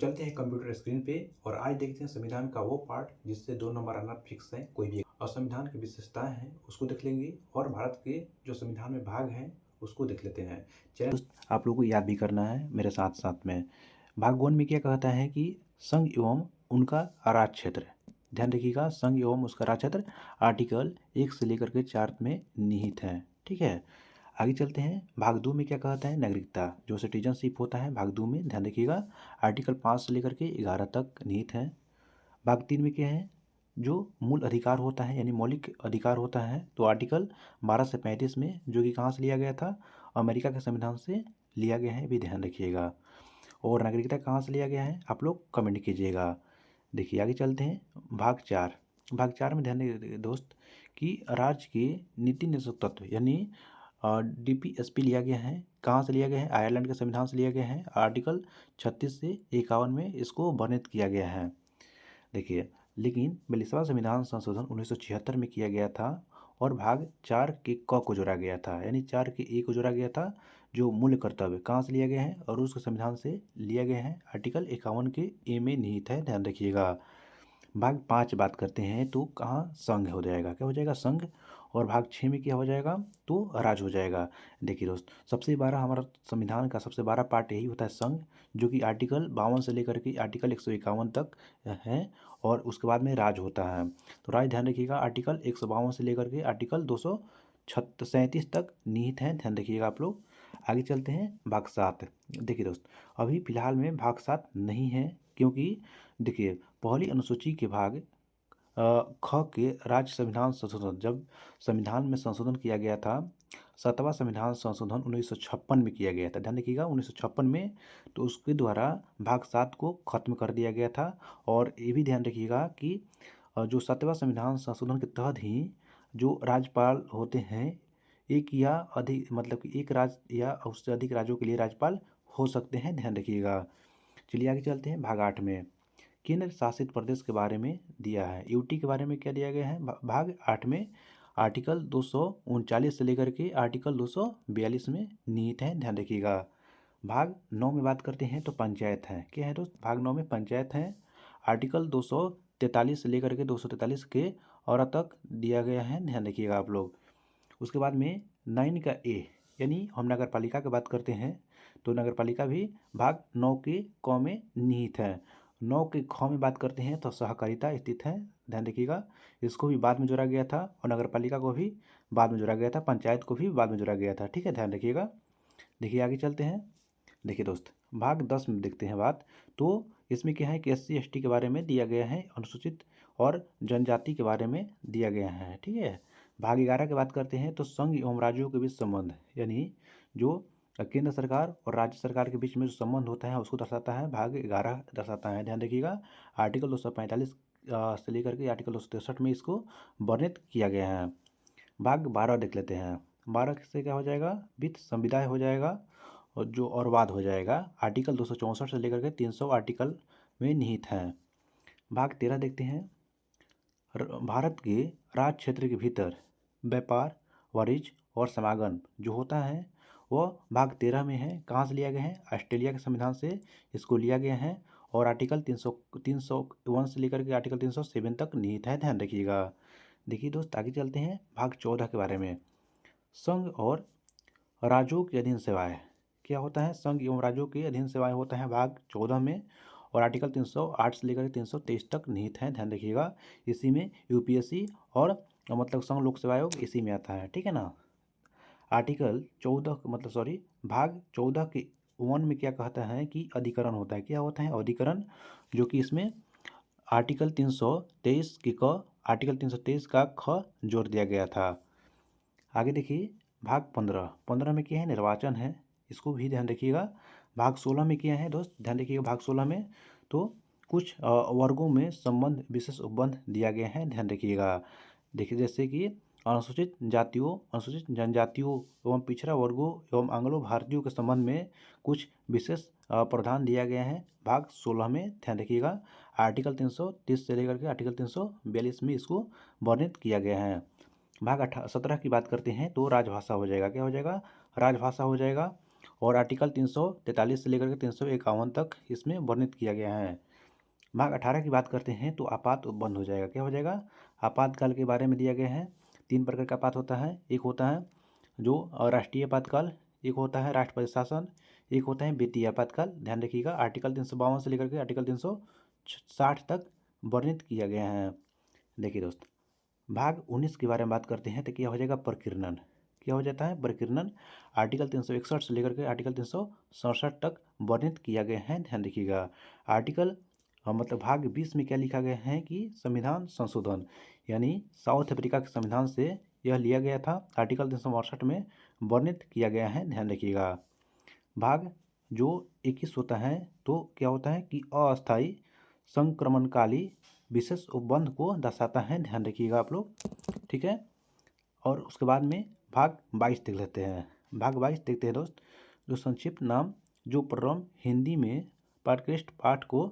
चलते हैं computer screen पे और आज देखते हैं संविधान का वो पार्ट जिससे 2 नंबर आना फिक्स है कोई भी। और संविधान की विशेषताएं हैं उसको देख लेंगे और भारत के जो संविधान में भाग हैं उसको देख लेते हैं। चलिए आप लोगों को याद भी करना है मेरे साथ साथ में। भाग 1 में क्या कहता है कि संघ एवं उनका राज क्षेत्र, ध्यान रखिएगा, संघ एवं उसका राज क्षेत्र आर्टिकल 1 से लेकर के 4 में निहित है। ठीक है, आगे चलते हैं। भाग 2 में क्या कहता है, नागरिकता जो सिटीजनशिप होता है भाग 2 में, ध्यान रखिएगा, आर्टिकल 5 से लेकर के 11 तक निहित है। भाग 3 में क्या है, जो मूल अधिकार होता है यानी मौलिक अधिकार होता है, तो आर्टिकल 12 से 35 में, जो कि कहाँ से लिया गया था, अमेरिका के संविधान से लिया गया है, भी ध्यान रखिएगा। और नागरिकता कहाँ से लिया गया है आप लोग कमेंट कीजिएगा। देखिए आगे चलते हैं। भाग 4, भाग 4 में ध्यान दीजिए दोस्त कि राज्य के नीति निर्देशक तत्व यानी डीपीएसपी लिया गया है। कहाँ से लिया गया है, आयरलैंड के संविधान से लिया गया है। आर्टिकल 36 से 51 में इसको वर्णित किया गया है। देखिए, लेकिन 42वां संविधान संशोधन 1976 में किया गया था और भाग 4 के क को जोड़ा गया था, यानी 4 के ए को जोड़ा गया था, जो मूल कर्तव्य कहाँ से लिया गया है, और उसके संविधान से लिया गया है, आर्टिकल 51 के ए में निहित है, ध्यान रखिएगा। भाग 5 बात करते हैं तो कहाँ संघ हो जाएगा, क्या हो जाएगा, संघ। और भाग 6 में क्या हो जाएगा, तो राज हो जाएगा। देखिए दोस्त, सबसे बड़ा हमारा संविधान का सबसे बड़ा पार्ट यही होता है संघ, जो कि आर्टिकल 52 से लेकर के आर्टिकल 151 तक है, और उसके बाद में राज होता है। तो राज ध्यान रखिएगा, आर्टिकल 152 से लेकर के आर्टिकल 237 तक निहित है, ध्यान रखिएगा आप लोग। आगे चलते हैं। भाग 7, देखिए दोस्त, अभी फिलहाल में भाग 7 नहीं है, क्योंकि देखिए पहली अनुसूची के भाग ख के राज्य संविधान संशोधन, जब संविधान में संशोधन किया गया था, 7वां संविधान संशोधन 1956 में किया गया था, ध्यान रखिएगा 1956 में, तो उसके द्वारा भाग 7 को खत्म कर दिया गया था। और ये भी ध्यान रखिएगा कि जो 7वां संविधान संशोधन के तहत ही जो राज्यपाल होते हैं, एक या अधिक, मतलब कि एक राज्य या उससे अधिक राज्यों के लिए राज्यपाल हो सकते हैं, ध्यान रखिएगा। चलिए आगे चलते हैं। भाग 8 में केंद्र शासित प्रदेश के बारे में दिया है, यूटी के बारे में क्या दिया गया है, भाग 8 में आर्टिकल 239 से लेकर के आर्टिकल 242 में निहित है, ध्यान रखिएगा। भाग 9 में बात करते हैं तो पंचायत है, क्या है दोस्त, भाग 9 में पंचायत है, आर्टिकल 243 से लेकर के 243 के और तक दिया गया है, ध्यान रखिएगा आप लोग। उसके बाद में 9 का ए, यानी हम नगर पालिका की बात करते हैं, तो नगर पालिका भी भाग 9 के क में निहित है। 9 के ख में बात करते हैं तो सहकारिता स्थित है, ध्यान रखिएगा, इसको भी बाद में जोड़ा गया था, और नगर पालिका को भी बाद में जोड़ा गया था, पंचायत को भी बाद में जोड़ा गया था, ठीक है, ध्यान रखिएगा। देखिए आगे चलते हैं। देखिए दोस्त, भाग 10 में देखते हैं बात, तो इसमें क्या है कि SC ST के बारे में दिया गया है, अनुसूचित और जनजाति के बारे में दिया गया है, ठीक है। भाग 11 की बात करते हैं तो संघ एवं राज्यों के बीच संबंध, यानी जो केंद्र सरकार और राज्य सरकार के बीच में जो संबंध होता है उसको दर्शाता है, भाग 11 दर्शाता है, ध्यान रखिएगा। आर्टिकल 245 से लेकर के आर्टिकल 263 में इसको वर्णित किया गया है। भाग 12 देख लेते हैं। 12 से क्या हो जाएगा, वित्त संविदा हो जाएगा, और जो और वाद हो जाएगा, आर्टिकल 264 से लेकर के 300 आर्टिकल में निहित है। भाग 13 देखते हैं। भारत के राज्य क्षेत्र के भीतर व्यापार, वाणिज्य और समागम जो होता है वह भाग 13 में है। कहाँ से लिया गया है, ऑस्ट्रेलिया के संविधान से इसको लिया गया है, और आर्टिकल 301 से लेकर के आर्टिकल 307 तक निहित है, ध्यान रखिएगा। देखिए दोस्त, आगे चलते हैं। भाग 14 के बारे में, संघ और राज्यों के अधीन सेवाएं, क्या होता है, संघ एवं राज्यों के अधीन सेवाएं होता है भाग 14 में, और आर्टिकल 308 से लेकर 323 तक निहित है, ध्यान रखिएगा। इसी में यूपीएससी और मतलब संघ लोक सेवा आयोग इसी में आता है, ठीक है ना। आर्टिकल 14 मतलब सॉरी, भाग 14 के 1 में क्या कहता है कि अधिकरण होता है, क्या होता है, अधिकरण, जो कि इसमें आर्टिकल 323 के क, आर्टिकल 323 का ख जोड़ दिया गया था। आगे देखिए। भाग 15 में क्या है, निर्वाचन है, इसको भी ध्यान रखिएगा। भाग 16 में क्या है दोस्त, ध्यान रखिएगा, भाग 16 में तो कुछ वर्गों में संबंध, विशेष उपबंध दिया गया है, ध्यान रखिएगा। देखिए जैसे कि अनुसूचित जातियों, अनुसूचित जनजातियों एवं पिछड़ा वर्गों एवं आंग्लो भारतीयों के संबंध में कुछ विशेष प्रावधान दिया गया है भाग 16 में, ध्यान रखिएगा। आर्टिकल 330 से लेकर के आर्टिकल 342 में इसको वर्णित किया गया है। भाग 17 की बात करते हैं तो राजभाषा हो जाएगा, क्या हो जाएगा, राजभाषा हो जाएगा। और आर्टिकल 343 से लेकर के 351 तक इसमें वर्णित किया गया है। भाग 18 की बात करते हैं तो आपात बंद हो जाएगा। क्या हो जाएगा? आपातकाल के बारे में दिया गया है। 3 प्रकार का आपात होता है। एक होता है जो राष्ट्रीय आपातकाल, एक होता है राष्ट्रपति शासन, एक होता है वित्तीय आपातकाल। ध्यान रखिएगा, आर्टिकल 352 से लेकर के आर्टिकल 360 तक वर्णित किया गया है। देखिए दोस्त, भाग 19 के बारे में बात करते हैं तो क्या हो जाएगा? प्रकीर्णन। क्या हो जाता है? प्रकीर्णन। आर्टिकल 361 से लेकर के आर्टिकल 367 तक वर्णित किया गया है। ध्यान रखिएगा। आर्टिकल मतलब भाग 20 में क्या लिखा गया है कि संविधान संशोधन, यानी साउथ अफ्रीका के संविधान से यह लिया गया था। आर्टिकल 362 में वर्णित किया गया है। ध्यान रखिएगा। भाग जो 21 होता है तो क्या होता है कि अस्थायी संक्रमणकाली विशेष उपबंध को दर्शाता है। ध्यान रखिएगा आप लोग, ठीक है। और उसके बाद में भाग 22 देख लेते हैं। भाग 22 देखते हैं दोस्त, जो संक्षिप्त नाम जो प्रारंभ हिंदी में पॉडकास्ट पाठ को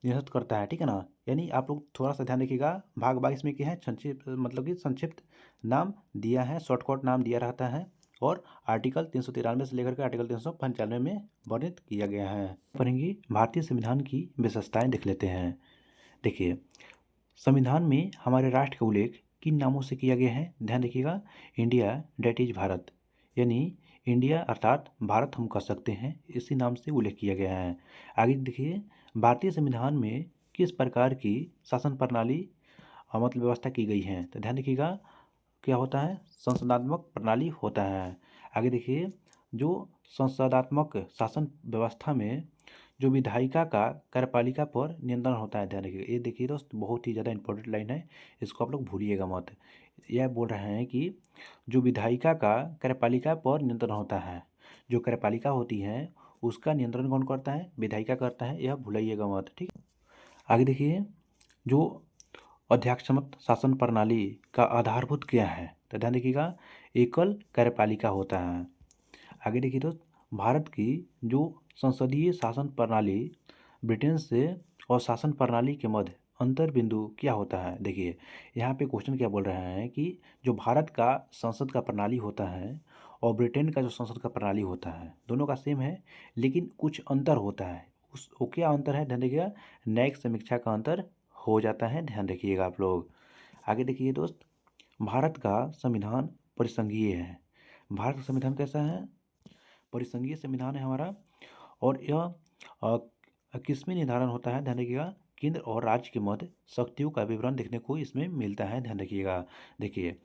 निर्धारित करता है, ठीक है ना। यानी आप लोग थोड़ा सा ध्यान रखिएगा। भाग 22 में क्या है? संक्षिप्त मतलब कि संक्षिप्त नाम दिया है, शॉर्टकट नाम दिया रहता है। और आर्टिकल 393 से लेकर के आर्टिकल 395 में वर्णित किया गया है। पढ़ेंगे भारतीय संविधान की विशेषताएं देख लेते हैं। देखिए, संविधान में हमारे राष्ट्र का उल्लेख किन नामों से किया गया है? ध्यान रखिएगा। इंडिया डेट इज भारत, यानी इंडिया अर्थात भारत हम कह सकते हैं, इसी नाम से उल्लेख किया गया है। आगे देखिए, भारतीय संविधान में किस प्रकार की शासन प्रणाली मतलब व्यवस्था की गई है? तो ध्यान रखिएगा, क्या होता है? संसदात्मक प्रणाली होता है। आगे देखिए, जो संसदात्मक शासन व्यवस्था में जो विधायिका का कार्यपालिका पर नियंत्रण होता है। ध्यान रखिएगा। ये देखिए दोस्त, बहुत ही ज़्यादा इंपॉर्टेंट लाइन है, इसको आप लोग भूलिएगा मत। यह बोल रहे हैं कि जो विधायिका का कार्यपालिका पर नियंत्रण होता है, जो कार्यपालिका होती है उसका नियंत्रण कौन करता है? विधायिका करता है, यह भूलिएगा मत, ठीक। आगे देखिए, जो अध्यक्षमत शासन प्रणाली का आधारभूत क्या है? तो ध्यान रखिएगा, एकल कार्यपालिका होता है। आगे देखिए दोस्त, भारत की जो संसदीय शासन प्रणाली ब्रिटेन से और शासन प्रणाली के मध्य अंतर बिंदु क्या होता है? देखिए, यहाँ पे क्वेश्चन क्या बोल रहे हैं कि जो भारत का संसद का प्रणाली होता है और ब्रिटेन का जो संसद का प्रणाली होता है, दोनों का सेम है, लेकिन कुछ अंतर होता है। वो क्या अंतर है? ध्यान रखिएगा, न्यायिक समीक्षा का अंतर हो जाता है। ध्यान रखिएगा आप लोग। आगे देखिए दोस्त, भारत का संविधान परिसंघीय है। भारत का संविधान कैसा है? परिसंघीय संविधान है हमारा। और यह किसमें निर्धारण होता है? ध्यान रखिएगा, केंद्र और राज्य के मध्य शक्तियों का विवरण देखने को इसमें मिलता है। ध्यान रखिएगा। देखिए,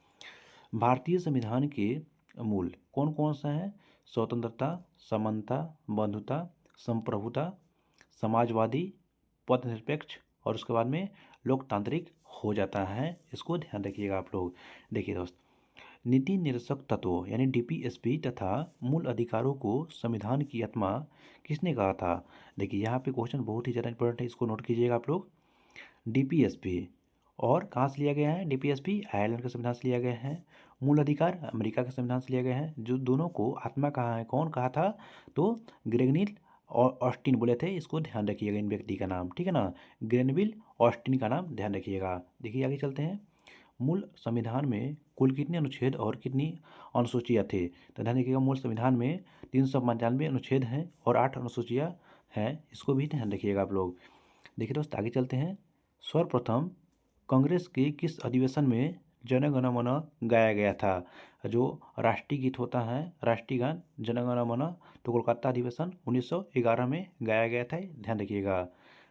भारतीय संविधान के मूल कौन कौन सा है? स्वतंत्रता, समानता, बंधुता, संप्रभुता, समाजवादी, पथनिरपेक्ष, और उसके बाद में लोकतांत्रिक हो जाता है। इसको ध्यान रखिएगा आप लोग। देखिए दोस्त, नीति निर्देशक तत्वों यानी डीपीएसपी तथा मूल अधिकारों को संविधान की आत्मा किसने कहा था? देखिए, यहाँ पे क्वेश्चन बहुत ही ज़्यादा इंपॉर्टेंट है, इसको नोट कीजिएगा आप लोग। डीपीएसपी और कहाँ से लिया गया है? डीपीएसपी आयरलैंड के संविधान से लिया गया है। मूल अधिकार अमेरिका के संविधान से लिया गया है। जो दोनों को आत्मा कहा है, कौन कहा था? तो ग्रेगनिल और ऑस्टिन बोले थे। इसको ध्यान रखिएगा, इन व्यक्ति का नाम, ठीक है ना। ग्रेनविल ऑस्टिन का नाम ध्यान रखिएगा। देखिए, आगे चलते हैं। मूल संविधान में कुल कितने अनुच्छेद और कितनी अनुसूचियाँ थे? तो ध्यान रखिएगा, मूल संविधान में 395 अनुच्छेद हैं और 8 अनुसूचियाँ हैं। इसको भी ध्यान रखिएगा आप लोग। देखिए दोस्त, आगे चलते हैं। सर्वप्रथम कांग्रेस के किस अधिवेशन में जन गण मन गाया गया था? जो राष्ट्रीय गीत होता है, राष्ट्रीय गान जन गण मन, तो कोलकाता अधिवेशन 1911 में गाया गया था। ध्यान रखिएगा।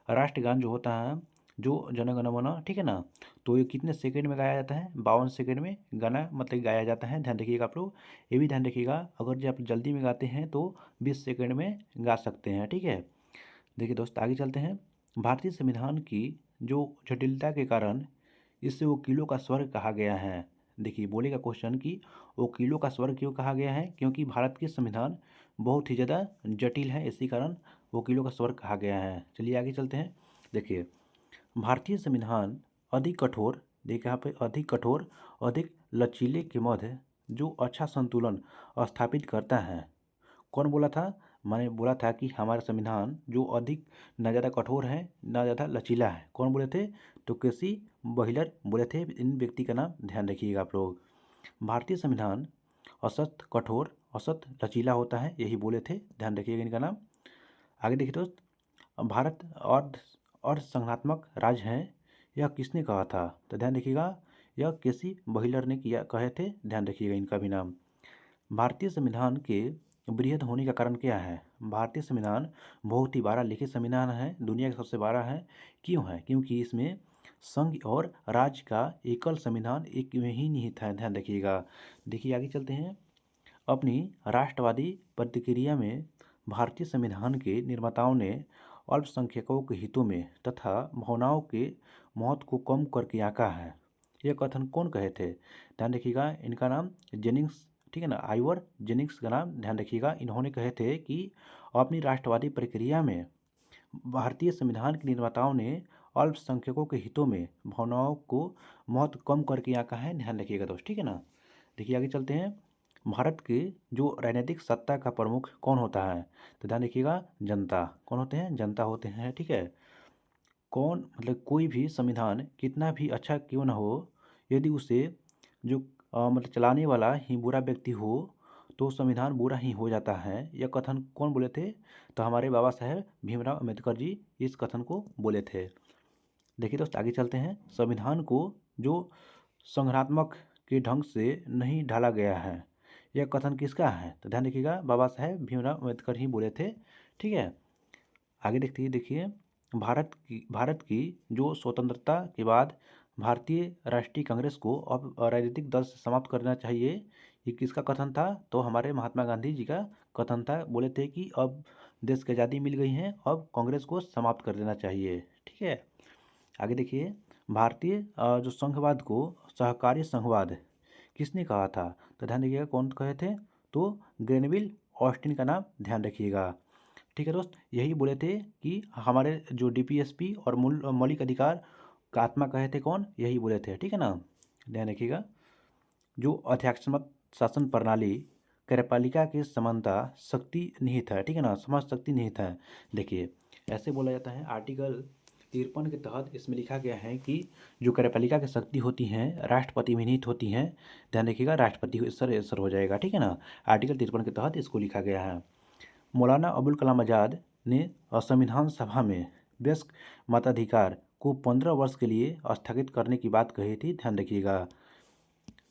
राष्ट्रगान जो होता है, जो जन गण मन, ठीक है ना, तो ये कितने सेकंड में गाया जाता है? 52 सेकंड में गाना मतलब गाया जाता है। ध्यान रखिएगा आप लोग। ये भी ध्यान रखिएगा, अगर जब आप जल्दी में गाते हैं तो 20 सेकंड में गा सकते हैं, ठीक है। देखिए दोस्त, आगे चलते हैं। भारतीय संविधान की जो जटिलता के कारण इसे वकीलों का स्वर्ग कहा गया है। देखिए, बोलेगा क्वेश्चन कि वकीलों का स्वर्ग क्यों कहा गया है? क्योंकि भारत की संविधान बहुत ही ज़्यादा जटिल है, इसी कारण वकीलों का स्वर्ग कहा गया है। चलिए आगे चलते हैं। देखिए, भारतीय संविधान अधिक कठोर, देखिए यहाँ पे अधिक कठोर, अधिक लचीले के मध्य जो अच्छा संतुलन स्थापित करता है। कौन बोला था? मैंने बोला था कि हमारा संविधान जो अधिक न ज़्यादा कठोर है न ज़्यादा लचीला है। कौन बोले थे? तो केसी बहिलर बोले थे। इन व्यक्ति का नाम ध्यान रखिएगा आप लोग। भारतीय संविधान असत, कठोर औसत लचीला होता है, यही बोले थे, ध्यान रखिएगा इनका नाम। आगे देखिए दोस्त, भारत और संगठनात्मक राज्य है, यह किसने कहा था? तो ध्यान रखिएगा, यह केसी बहिलर ने किया कहे थे, ध्यान रखिएगा इनका भी नाम। भारतीय संविधान के वृहद होने का कारण क्या है? भारतीय संविधान बहुत ही बड़ा लिखित संविधान है, दुनिया का सबसे बड़ा है। क्यों है? क्योंकि इसमें संघ और राज्य का एकल संविधान एक में ही निहित है, ध्यान रखिएगा। देखिए आगे चलते हैं। अपनी राष्ट्रवादी प्रतिक्रिया में भारतीय संविधान के निर्माताओं ने अल्पसंख्यकों के हितों में तथा भावनाओं के महत्व को कम करके आंका है। यह कथन कौन कहे थे? ध्यान रखिएगा इनका नाम जेनिंग्स, ठीक है ना, आइवर जेनिंग्स का नाम ध्यान रखिएगा। इन्होंने कहे थे कि अपनी राष्ट्रवादी प्रक्रिया में भारतीय संविधान के निर्माताओं ने अल्पसंख्यकों के हितों में भावनाओं को महत्व कम करके आंका है, ध्यान रखिएगा दोस्त, ठीक है ना। देखिए आगे चलते हैं। भारत के जो राजनीतिक सत्ता का प्रमुख कौन होता है? तो ध्यान रखिएगा, जनता। कौन होते हैं? जनता होते हैं, ठीक है। कौन मतलब कोई भी संविधान कितना भी अच्छा क्यों ना हो, यदि उसे जो मतलब चलाने वाला ही बुरा व्यक्ति हो तो संविधान बुरा ही हो जाता है। यह कथन कौन बोले थे? तो हमारे बाबा साहेब भीमराव अम्बेडकर जी इस कथन को बोले थे। देखिए दोस्त आगे चलते हैं। संविधान को जो संगठनात्मक के ढंग से नहीं ढाला गया है, यह कथन किसका है? तो ध्यान रखिएगा, बाबा साहेब भीमराव अम्बेडकर ही बोले थे, ठीक है। आगे देखिए, भारत की जो स्वतंत्रता के बाद भारतीय राष्ट्रीय कांग्रेस को अब राजनीतिक दल से समाप्त करना चाहिए, ये किसका कथन था? तो हमारे महात्मा गांधी जी का कथन था। बोले थे कि अब देश की आज़ादी मिल गई है, अब कांग्रेस को समाप्त कर देना चाहिए, ठीक है। आगे देखिए, भारतीय जो संघवाद को सहकारी संघवाद किसने कहा था? तो ध्यान रखिएगा, कौन कहे थे? तो ग्रेनविल ऑस्टिन का नाम ध्यान रखिएगा, ठीक है दोस्त। यही बोले थे कि हमारे जो डीपीएसपी और मौलिक अधिकार का आत्मा कहे थे, कौन? यही बोले थे, ठीक है ना, ध्यान रखिएगा। जो अध्यक्षात्मक शासन प्रणाली कार्यपालिका के समानता शक्ति निहित है, ठीक है ना, समझ शक्ति निहित है। देखिए ऐसे बोला जाता है, आर्टिकल 53 के तहत इसमें लिखा गया है कि जो कार्यपालिका की शक्ति होती हैं राष्ट्रपति में निहित होती हैं, ध्यान रखिएगा, राष्ट्रपति सर हो जाएगा, ठीक है ना। आर्टिकल 53 के तहत इसको लिखा गया है। मौलाना अबुल कलाम आज़ाद ने संविधान सभा में वयस्क मताधिकार को 15 वर्ष के लिए स्थगित करने की बात कही थी, ध्यान रखिएगा।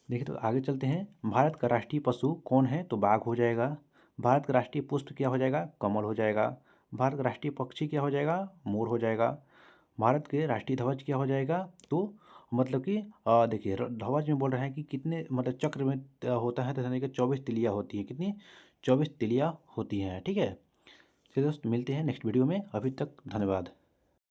देखिए तो आगे चलते हैं। भारत का राष्ट्रीय पशु कौन है? तो बाघ हो जाएगा। भारत का राष्ट्रीय पुष्प क्या हो जाएगा? कमल हो जाएगा। भारत का राष्ट्रीय पक्षी क्या हो जाएगा? मोर हो जाएगा। भारत के राष्ट्रीय ध्वज क्या हो जाएगा? तो मतलब कि देखिए ध्वज में बोल रहे हैं कि कितने मतलब चक्र में होता है, तो यानी कि 24 तिलियाँ होती हैं। कितनी? 24 तिलियाँ होती हैं, ठीक है। चलिए दोस्त मिलते हैं नेक्स्ट वीडियो में, अभी तक धन्यवाद।